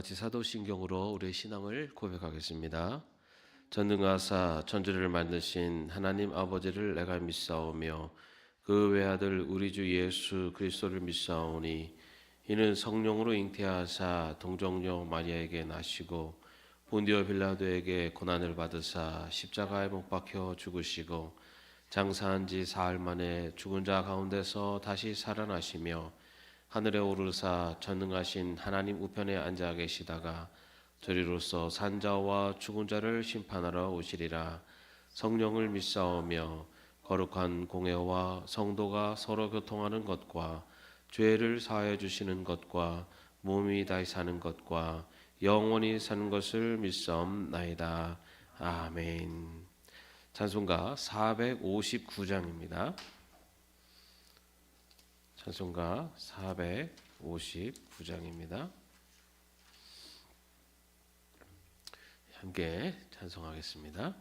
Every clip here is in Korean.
같이 사도신경으로 우리의 신앙을 고백하겠습니다. 전능하사 천지를 만드신 하나님 아버지를 내가 믿사오며 그 외아들 우리 주 예수 그리스도를 믿사오니 이는 성령으로 잉태하사 동정녀 마리아에게 나시고 본디오 빌라도에게 고난을 받으사 십자가에 못 박혀 죽으시고 장사한 지 사흘 만에 죽은 자 가운데서 다시 살아나시며 하늘에 오르사 전능하신 하나님 우편에 앉아 계시다가 저리로서 산자와 죽은 자를 심판하러 오시리라. 성령을 믿사오며 거룩한 공회와 성도가 서로 교통하는 것과 죄를 사하여 주시는 것과 몸이 다시 사는 것과 영원히 사는 것을 믿사옵나이다. 아멘. 찬송가 459장입니다. 찬송가 459장입니다. 함께 찬송하겠습니다.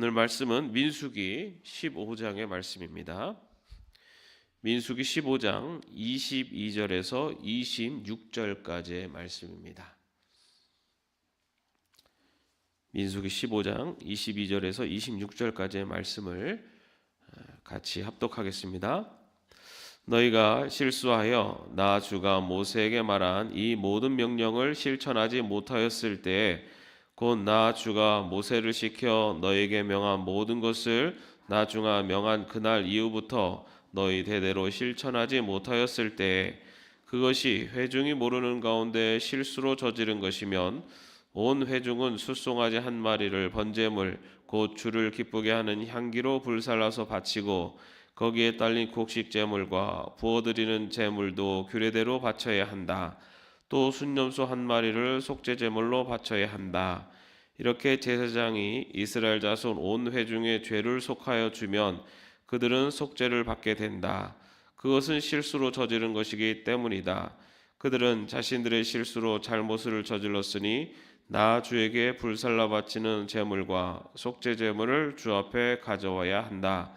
오늘 말씀은 민수기 15장의 말씀입니다. 민수기 15장 22절에서 26절까지의 말씀입니다. 민수기 15장 22절에서 26절까지의 말씀을 같이 합독하겠습니다. 너희가 실수하여 나 주가 모세에게 말한 이 모든 명령을 실천하지 못하였을 때에 곧 나 주가 모세를 시켜 너희에게 명한 모든 것을 나 주가 명한 그날 이후부터 너희 대대로 실천하지 못하였을 때에 그것이 회중이 모르는 가운데 실수로 저지른 것이면 온 회중은 숫송아지 한 마리를 번제물 곧 주를 기쁘게 하는 향기로 불살라서 바치고 거기에 딸린 곡식 제물과 부어드리는 제물도 규례대로 바쳐야 한다. 또 순념소 한 마리를 속죄 제물로 바쳐야 한다. 이렇게 제사장이 이스라엘 자손 온 회중의 죄를 속하여 주면 그들은 속죄를 받게 된다. 그것은 실수로 저지른 것이기 때문이다. 그들은 자신들의 실수로 잘못을 저질렀으니 나 주에게 불살라 바치는 제물과 속죄 제물을 주 앞에 가져와야 한다.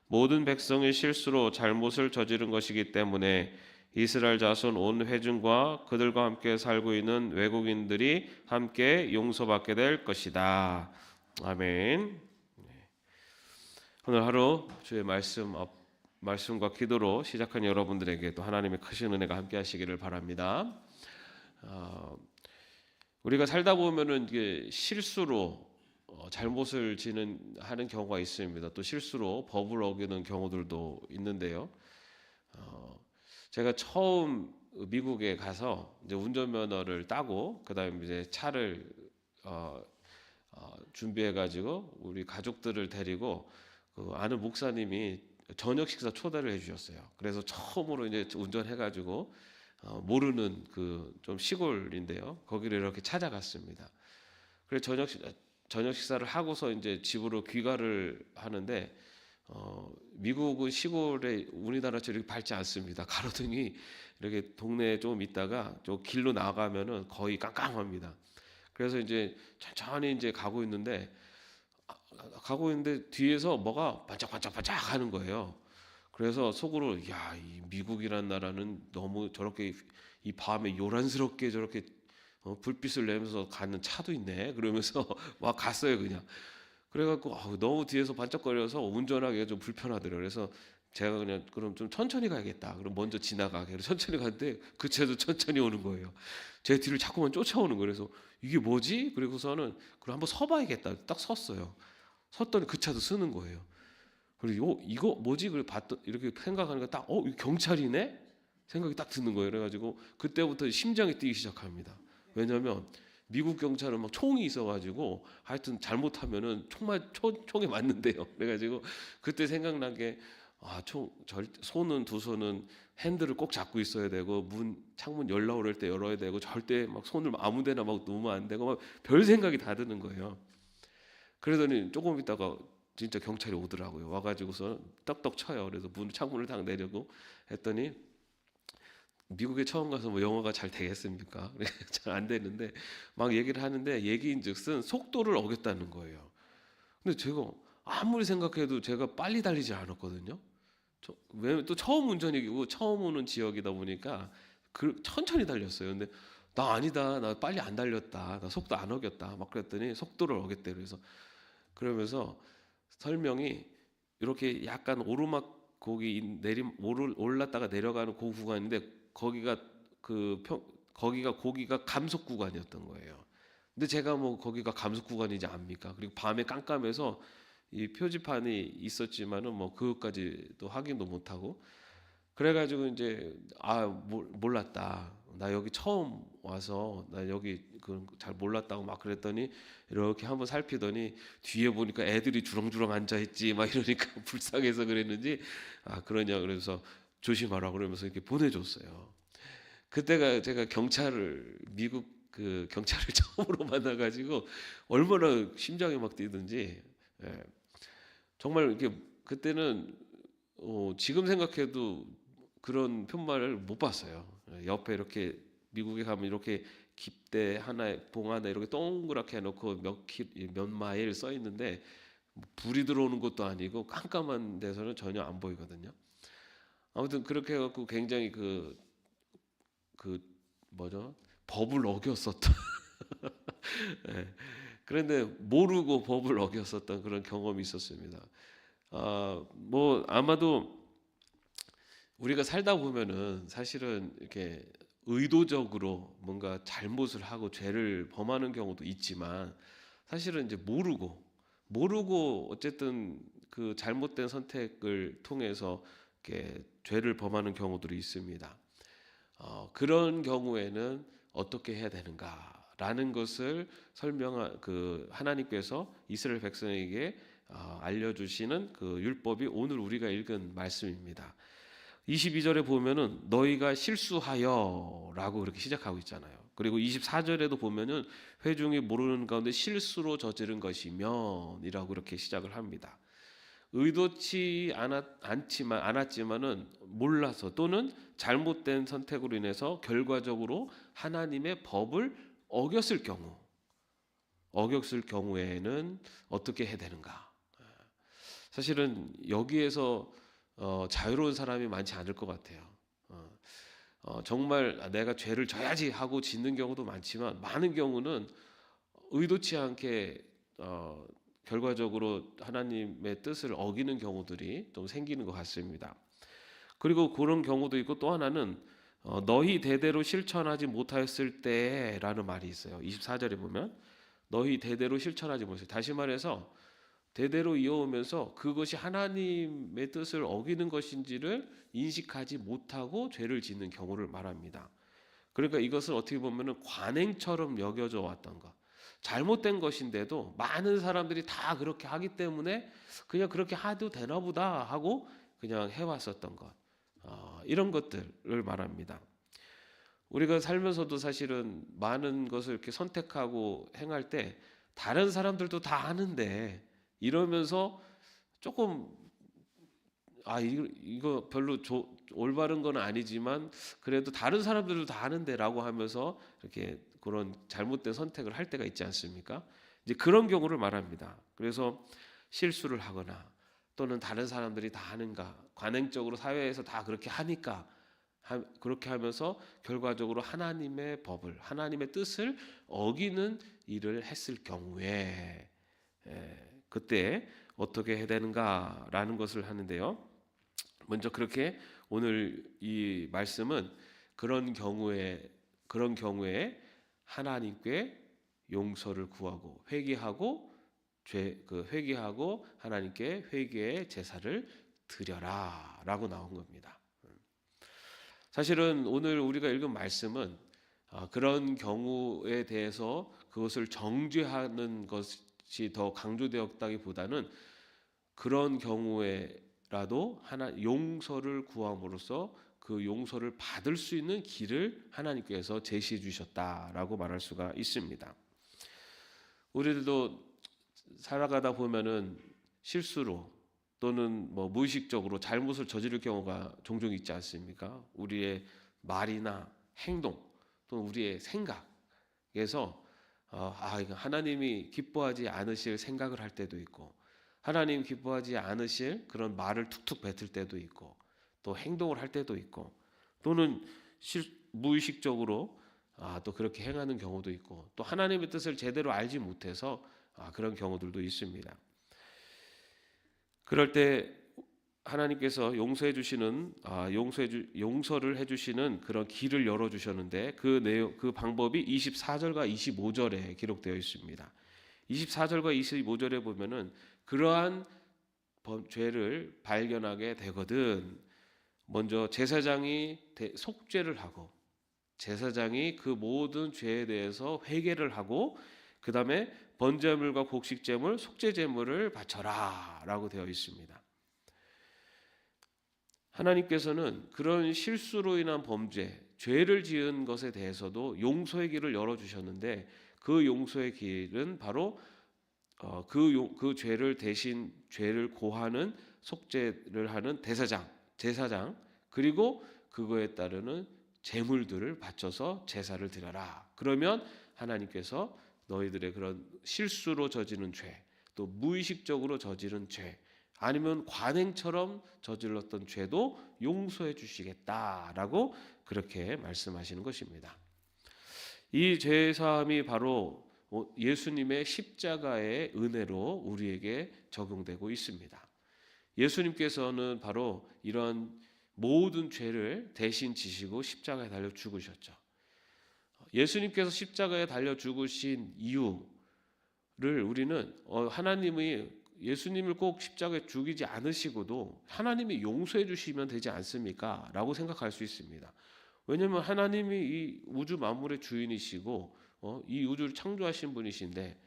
모든 백성의 실수로 잘못을 저지른 것이기 때문에 이스라엘 자손 온 회중과 그들과 함께 살고 있는 외국인들이 함께 용서받게 될 것이다. 아멘. 오늘 하루 주의 말씀과 기도로 시작한 여러분들에게 또 하나님의 크신 은혜가 함께 하시기를 바랍니다. 우리가 살다 보면은 이게 실수로 잘못을 하는 경우가 있습니다. 또 실수로 법을 어기는 경우들도 있는데요. 제가 처음 미국에 가서 이제 운전면허를 따고 그다음에 이제 차를 준비해가지고 우리 가족들을 데리고 그 아는 목사님이 저녁 식사 초대를 해주셨어요. 그래서 처음으로 이제 운전해가지고 모르는 그 좀 시골인데요. 거기를 이렇게 찾아갔습니다. 그래서 저녁 식사를 하고서 이제 집으로 귀가를 하는데 미국은 시골에 우리나라처럼 이렇게 밝지 않습니다. 가로등이 이렇게 동네에 좀 있다가 저 길로 나가면은 거의 깜깜합니다. 그래서 이제 천천히 이제 가고 있는데 뒤에서 뭐가 반짝반짝반짝 하는 거예요. 그래서 속으로 야, 이 미국이란 나라는 너무 저렇게 이 밤에 요란스럽게 저렇게 불빛을 내면서 가는 차도 있네. 그러면서 막 갔어요, 그냥. 그래갖고 너무 뒤에서 반짝거려서 운전하기가 좀 불편하더라고요. 그래서 제가 그냥 그럼 좀 천천히 가야겠다. 그럼 먼저 지나가게. 그래서 천천히 갔는데 그 차도 천천히 오는 거예요. 제 뒤를 자꾸만 쫓아오는 거예요. 그래서 이게 뭐지? 그리고서는 그럼 한번 서봐야겠다. 딱 섰어요. 섰더니 그 차도 쓰는 거예요. 그리고 이거 뭐지? 그래 봤더 이렇게 생각하니까 딱 이거 경찰이네? 생각이 딱 드는 거예요. 그래가지고 그때부터 심장이 뛰기 시작합니다. 왜냐하면 미국 경찰은 막 총이 있어가지고 하여튼 잘못하면은 총에 맞는데요. 그래가지고 그때 생각난 게 손은 두 손은 핸들을 꼭 잡고 있어야 되고 창문 열어올 때 열어야 되고 절대 막 손을 아무데나 막 놓으면 안 되고 막 별 생각이 다 드는 거예요. 그러더니 조금 있다가 진짜 경찰이 오더라고요. 와가지고서 떡떡 쳐요. 그래서 창문을 딱 내려고 했더니 미국에 처음 가서 뭐 영어가 잘 되겠습니까? 잘 안 되는데 막 얘기를 하는데 얘기인즉슨 속도를 어겼다는 거예요. 근데 제가 아무리 생각해도 제가 빨리 달리지 않았거든요. 왜냐면 또 처음 운전이고 처음 오는 지역이다 보니까 천천히 달렸어요. 근데 나 아니다, 나 빨리 안 달렸다, 나 속도 안 어겼다, 막 그랬더니 속도를 어겼대. 그러면서 설명이 이렇게 약간 오르막 올랐다가 내려가는 그 구간인데 거기가 거기가 감속 구간이었던 거예요. 근데 제가 뭐 거기가 감속 구간이지 않습니까? 그리고 밤에 깜깜해서 이 표지판이 있었지만은 뭐 그것까지도 확인도 못 하고 그래가지고 이제 몰랐다. 나 여기 처음 와서 나 여기 잘 몰랐다고 막 그랬더니 이렇게 한번 살피더니 뒤에 보니까 애들이 주렁주렁 앉아 있지 막 이러니까 불쌍해서 그랬는지 그러냐 그래서 조심하라 그러면서 이렇게 보내줬어요. 그때가 제가 미국 그 경찰을 처음으로 만나가지고 얼마나 심장이 막 뛰든지 정말 이렇게 그때는 지금 생각해도 그런 푯말을 못 봤어요. 옆에 이렇게 미국에 가면 이렇게 깃대 하나에 봉 하나 이렇게 동그랗게 해놓고 몇 마일 써 있는데 불이 들어오는 것도 아니고 깜깜한 데서는 전혀 안 보이거든요. 아무튼 그렇게 해갖고 굉장히 법을 어겼었던 그런데 모르고 법을 어겼었던 그런 경험이 있었습니다. 뭐 아마도 우리가 살다 보면은 사실은 이렇게 의도적으로 뭔가 잘못을 하고 죄를 범하는 경우도 있지만 사실은 이제 모르고 어쨌든 그 잘못된 선택을 통해서 이렇게 죄를 범하는 경우들이 있습니다. 그런 경우에는 어떻게 해야 되는가? 라는 것을 설명한 하나님께서 이스라엘 백성에게 알려주시는 그 율법이 오늘 우리가 읽은 말씀입니다. 22절에 보면은 너희가 실수하여라고 그렇게 시작하고 있잖아요. 그리고 24절에도 보면은 회중이 모르는 가운데 실수로 저지른 것이면이라고 그렇게 시작을 합니다. 의도치 않았지만은 몰라서 또는 잘못된 선택으로 인해서 결과적으로 하나님의 법을 어겼을 경우에는 어떻게 해야 되는가? 사실은 여기에서 자유로운 사람이 많지 않을 것 같아요. 정말 내가 죄를 져야지 하고 짓는 경우도 많지만 많은 경우는 의도치 않게 결과적으로 하나님의 뜻을 어기는 경우들이 좀 생기는 것 같습니다. 그리고 그런 경우도 있고 또 하나는 너희 대대로 실천하지 못하였을 때라는 말이 있어요. 24절에 보면 너희 대대로 실천하지 못했어요. 다시 말해서 대대로 이어오면서 그것이 하나님의 뜻을 어기는 것인지를 인식하지 못하고 죄를 짓는 경우를 말합니다. 그러니까 이것은 어떻게 보면 관행처럼 여겨져 왔던 것, 잘못된 것인데도 많은 사람들이 다 그렇게 하기 때문에 그냥 그렇게 해도 되나 보다 하고 그냥 해왔었던 것, 이런 것들을 말합니다. 우리가 살면서도 사실은 많은 것을 이렇게 선택하고 행할 때 다른 사람들도 다 하는데 이러면서 조금 이거 별로 올바른 건 아니지만 그래도 다른 사람들도 다 하는데라고 하면서 이렇게 그런 잘못된 선택을 할 때가 있지 않습니까? 이제 그런 경우를 말합니다. 그래서 실수를 하거나 또는 다른 사람들이 다 하는가, 관행적으로 사회에서 다 그렇게 하니까 그렇게 하면서 결과적으로 하나님의 법을, 하나님의 뜻을 어기는 일을 했을 경우에 그때 어떻게 해야 되는가라는 것을 하는데요. 먼저 그렇게 오늘 이 말씀은 그런 경우에 하나님께 용서를 구하고 회개하고 하나님께 회개의 제사를 드려라라고 나온 겁니다. 사실은 오늘 우리가 읽은 말씀은 그런 경우에 대해서 그것을 정죄하는 것이 더 강조되었다기보다는 그런 경우에라도 용서를 구함으로써 그 용서를 받을 수 있는 길을 하나님께서 제시해 주셨다라고 말할 수가 있습니다. 우리들도 살아가다 보면은 실수로 또는 무의식적으로 잘못을 저지를 경우가 종종 있지 않습니까? 우리의 말이나 행동 또는 우리의 생각에서 하나님이 기뻐하지 않으실 생각을 할 때도 있고 하나님 기뻐하지 않으실 그런 말을 툭툭 뱉을 때도 있고 또 행동을 할 때도 있고 또는 무의식적으로 또 그렇게 행하는 경우도 있고 또 하나님의 뜻을 제대로 알지 못해서 그런 경우들도 있습니다. 그럴 때 하나님께서 용서를 해주시는 그런 길을 열어주셨는데 그 방법이 24절과 25절에 기록되어 있습니다. 24절과 25절에 보면은 그러한 죄를 발견하게 되거든 먼저 제사장이 속죄를 하고 제사장이 그 모든 죄에 대해서 회개를 하고 그 다음에 번제물과 곡식제물, 속죄제물을 바쳐라라고 되어 있습니다. 하나님께서는 그런 실수로 인한 범죄, 죄를 지은 것에 대해서도 용서의 길을 열어주셨는데 그 용서의 길은 바로 그 죄를 대신 죄를 고하는 속죄를 하는 제사장 그리고 그거에 따르는 제물들을 바쳐서 제사를 드려라. 그러면 하나님께서 너희들의 그런 실수로 저지른 죄, 또 무의식적으로 저지른 죄, 아니면 관행처럼 저질렀던 죄도 용서해 주시겠다라고 그렇게 말씀하시는 것입니다. 이 죄사함이 바로 예수님의 십자가의 은혜로 우리에게 적용되고 있습니다. 예수님께서는 바로 이런 모든 죄를 대신 지시고 십자가에 달려 죽으셨죠. 예수님께서 십자가에 달려 죽으신 이유를 우리는 하나님이 예수님을 꼭 십자가에 죽이지 않으시고도 하나님이 용서해 주시면 되지 않습니까? 라고 생각할 수 있습니다. 왜냐하면 하나님이 이 우주 만물의 주인이시고 이 우주를 창조하신 분이신데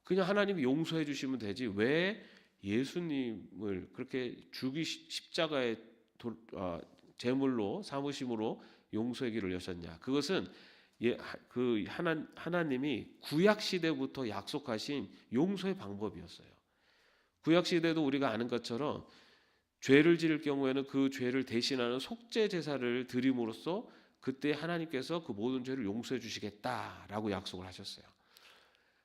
그냥 하나님이 용서해 주시면 되지 왜 예수님을 그렇게 십자가의 제물로 삼으심으로 용서의 길을 여셨냐? 그것은 하나님이 구약 시대부터 약속하신 용서의 방법이었어요. 구약 시대도 우리가 아는 것처럼 죄를 지을 경우에는 그 죄를 대신하는 속죄 제사를 드림으로써 그때 하나님께서 그 모든 죄를 용서해 주시겠다라고 약속을 하셨어요.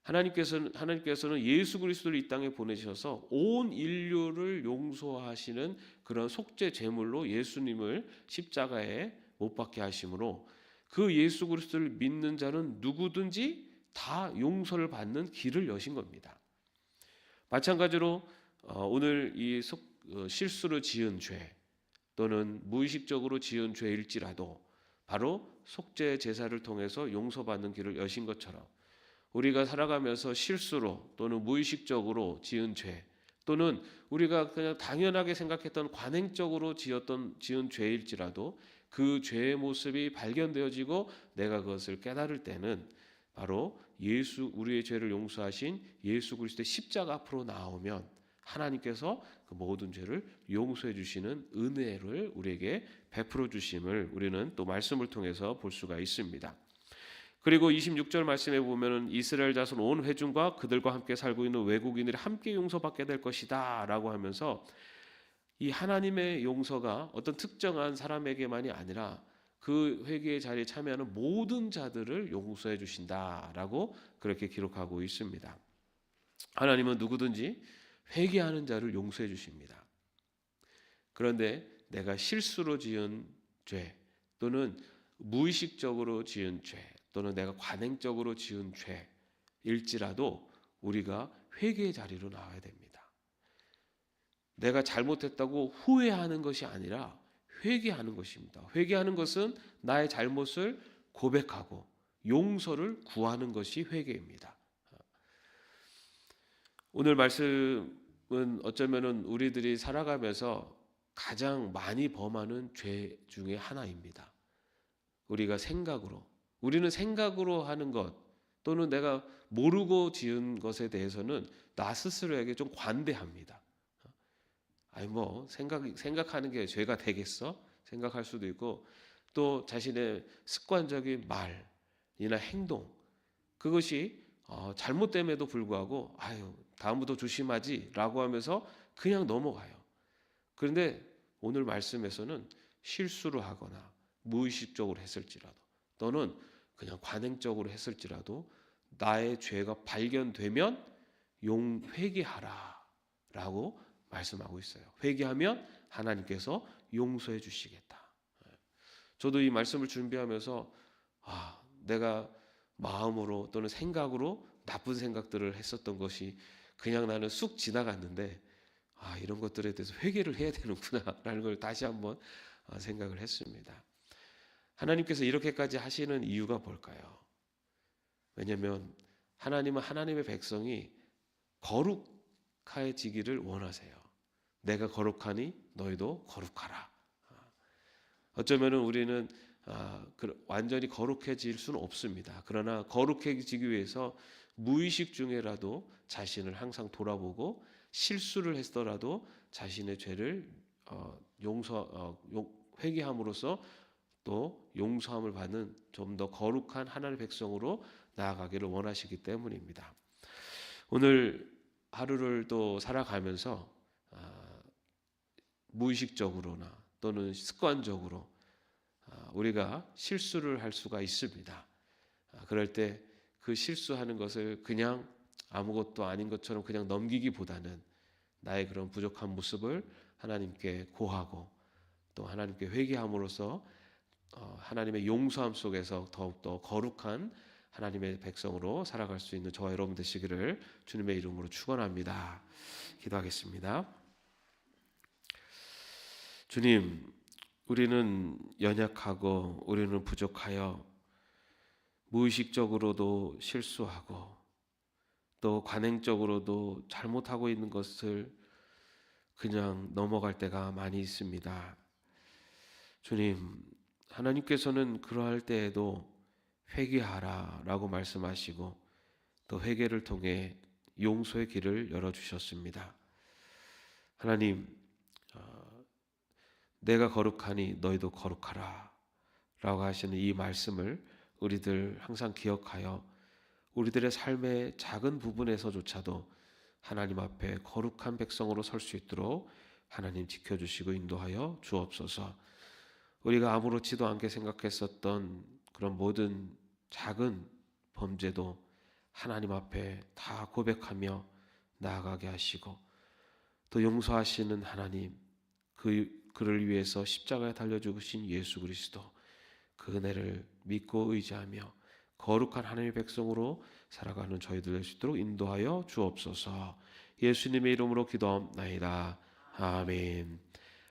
하나님께서는 예수 그리스도를 이 땅에 보내셔서 온 인류를 용서하시는 그런 속죄 제물로 예수님을 십자가에 못 박게 하심으로 그 예수 그리스도를 믿는 자는 누구든지 다 용서를 받는 길을 여신 겁니다. 마찬가지로 오늘 실수로 지은 죄 또는 무의식적으로 지은 죄일지라도 바로 속죄 제사를 통해서 용서받는 길을 여신 것처럼 우리가 살아가면서 실수로 또는 무의식적으로 지은 죄 또는 우리가 그냥 당연하게 생각했던 관행적으로 지은 죄일지라도 그 죄의 모습이 발견되어지고 내가 그것을 깨달을 때는 바로 우리의 죄를 용서하신 예수 그리스도의 십자가 앞으로 나오면 하나님께서 그 모든 죄를 용서해 주시는 은혜를 우리에게 베풀어 주심을 우리는 또 말씀을 통해서 볼 수가 있습니다. 그리고 26절 말씀에 보면은 이스라엘 자손 온 회중과 그들과 함께 살고 있는 외국인들이 함께 용서받게 될 것이다 라고 하면서 이 하나님의 용서가 어떤 특정한 사람에게만이 아니라 그 회개의 자리에 참여하는 모든 자들을 용서해 주신다라고 그렇게 기록하고 있습니다. 하나님은 누구든지 회개하는 자를 용서해 주십니다. 그런데 내가 실수로 지은 죄 또는 무의식적으로 지은 죄 또는 내가 관행적으로 지은 죄일지라도 우리가 회개의 자리로 나와야 됩니다. 내가 잘못했다고 후회하는 것이 아니라 회개하는 것입니다. 회개하는 것은 나의 잘못을 고백하고 용서를 구하는 것이 회개입니다. 오늘 말씀은 어쩌면은 우리들이 살아가면서 가장 많이 범하는 죄 중에 하나입니다. 우리는 생각으로 하는 것 또는 내가 모르고 지은 것에 대해서는 나 스스로에게 좀 관대합니다. 생각하는 게 죄가 되겠어? 생각할 수도 있고 또 자신의 습관적인 말이나 행동 그것이 잘못됨에도 불구하고 다음부터 조심하지라고 하면서 그냥 넘어가요. 그런데 오늘 말씀에서는 실수를 하거나 무의식적으로 했을지라도 또는 그냥 관행적으로 했을지라도 나의 죄가 발견되면 회개하라라고 말씀하고 있어요. 회개하면 하나님께서 용서해 주시겠다. 저도 이 말씀을 준비하면서 내가 마음으로 또는 생각으로 나쁜 생각들을 했었던 것이 그냥 나는 쑥 지나갔는데 이런 것들에 대해서 회개를 해야 되는구나라는 걸 다시 한번 생각을 했습니다. 하나님께서 이렇게까지 하시는 이유가 뭘까요? 왜냐하면 하나님은 하나님의 백성이 거룩해지기를 원하세요. 내가 거룩하니 너희도 거룩하라. 어쩌면 우리는 완전히 거룩해질 수는 없습니다. 그러나 거룩해지기 위해서 무의식 중에라도 자신을 항상 돌아보고 실수를 했더라도 자신의 죄를 회개함으로써 또 용서함을 받는 좀 더 거룩한 하나님의 백성으로 나아가기를 원하시기 때문입니다. 오늘 하루를 또 살아가면서 무의식적으로나 또는 습관적으로 우리가 실수를 할 수가 있습니다. 그럴 때 그 실수하는 것을 그냥 아무것도 아닌 것처럼 그냥 넘기기보다는 나의 그런 부족한 모습을 하나님께 고하고 또 하나님께 회개함으로써 하나님의 용서함 속에서 더욱더 거룩한 하나님의 백성으로 살아갈 수 있는 저와 여러분 되시기를 주님의 이름으로 축원합니다. 기도하겠습니다. 주님, 우리는 연약하고 우리는 부족하여 무의식적으로도 실수하고 또 관행적으로도 잘못하고 있는 것을 그냥 넘어갈 때가 많이 있습니다. 주님, 하나님께서는 그러할 때에도 회개하라라고 말씀하시고 또 회개를 통해 용서의 길을 열어주셨습니다. 하나님, 내가 거룩하니 너희도 거룩하라 라고 하시는 이 말씀을 우리들 항상 기억하여 우리들의 삶의 작은 부분에서조차도 하나님 앞에 거룩한 백성으로 설 수 있도록 하나님 지켜주시고 인도하여 주옵소서. 우리가 아무렇지도 않게 생각했었던 그런 모든 작은 범죄도 하나님 앞에 다 고백하며 나아가게 하시고 또 용서하시는 하나님, 그를 위해서 십자가에 달려 죽으신 예수 그리스도, 그 은혜를 믿고 의지하며 거룩한 하나님의 백성으로 살아가는 저희들 될 수 있도록 인도하여 주옵소서. 예수님의 이름으로 기도합나이다. 아멘.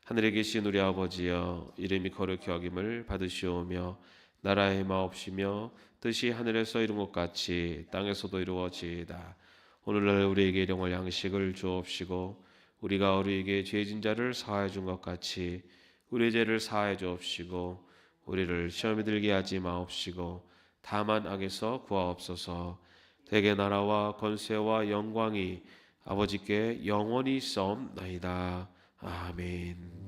하늘에 계신 우리 아버지여, 이름이 거룩히 여김을 받으시오며 나라의 마옵시며 뜻이 하늘에서 이룬 것 같이 땅에서도 이루어지이다. 오늘날 우리에게 일용할 양식을 주옵시고 우리가 우리에게 죄진 자를 사하여 준 것 같이 우리의 죄를 사하여 주옵시고 우리를 시험에 들게 하지 마옵시고 다만 악에서 구하옵소서. 대개 나라와 권세와 영광이 아버지께 영원히 있사옵나이다. 아멘.